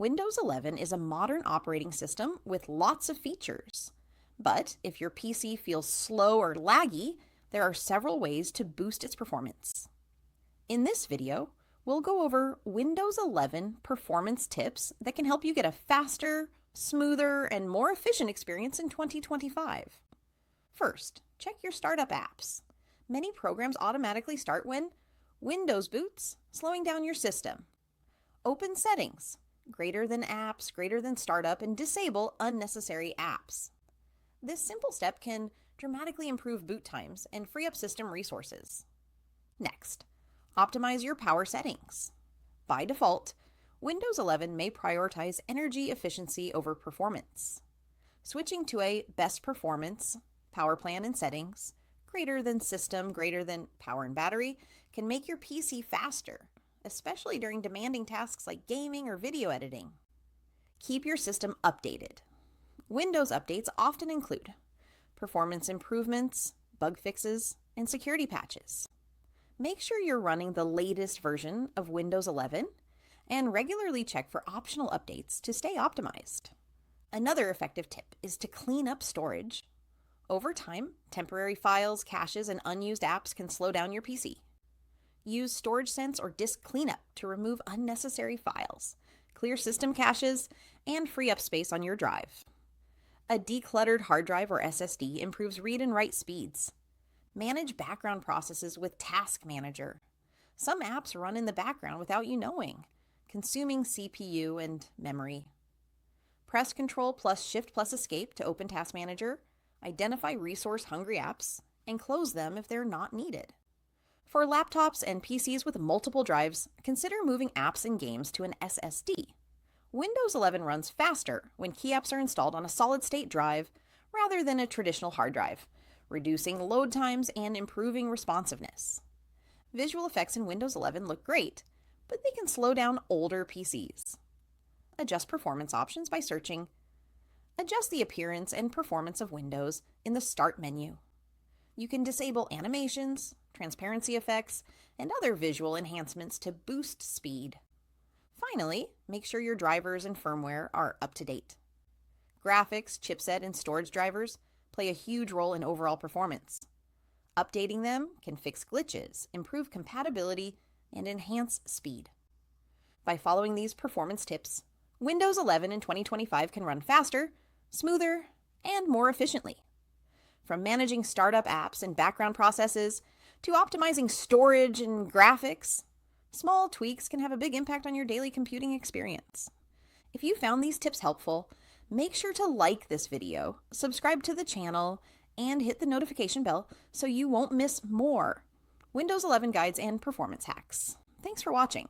Windows 11 is a modern operating system with lots of features. But if your PC feels slow or laggy, there are several ways to boost its performance. In this video, we'll go over Windows 11 performance tips that can help you get a faster, smoother, and more efficient experience in 2025. First, check your startup apps. Many programs automatically start when Windows boots, slowing down your system. Open Settings, greater than apps, greater than startup, and disable unnecessary apps. This simple step can dramatically improve boot times and free up system resources. Next, optimize your power settings. By default, Windows 11 may prioritize energy efficiency over performance. Switching to a best performance power plan and settings, greater than system, greater than power and battery, can make your PC faster, especially during demanding tasks like gaming or video editing. Keep your system updated. Windows updates often include performance improvements, bug fixes, and security patches. Make sure you're running the latest version of Windows 11 and regularly check for optional updates to stay optimized. Another effective tip is to clean up storage. Over time, temporary files, caches, and unused apps can slow down your PC. Use Storage Sense or Disk Cleanup to remove unnecessary files, clear system caches, and free up space on your drive. A decluttered hard drive or SSD improves read and write speeds. Manage background processes with Task Manager. Some apps run in the background without you knowing, consuming CPU and memory. Press Ctrl plus Shift plus Escape to open Task Manager, identify resource-hungry apps, and close them if they're not needed. For laptops and PCs with multiple drives, consider moving apps and games to an SSD. Windows 11 runs faster when key apps are installed on a solid-state drive rather than a traditional hard drive, reducing load times and improving responsiveness. Visual effects in Windows 11 look great, but they can slow down older PCs. Adjust performance options by searching Adjust the appearance and performance of Windows in the Start menu. You can disable animations, transparency effects, and other visual enhancements to boost speed. Finally, make sure your drivers and firmware are up to date. Graphics, chipset, and storage drivers play a huge role in overall performance. Updating them can fix glitches, improve compatibility, and enhance speed. By following these performance tips, Windows 11 in 2025 can run faster, smoother, and more efficiently. From managing startup apps and background processes to optimizing storage and graphics, small tweaks can have a big impact on your daily computing experience. If you found these tips helpful, make sure to like this video, subscribe to the channel, and hit the notification bell so you won't miss more Windows 11 guides and performance hacks. Thanks for watching.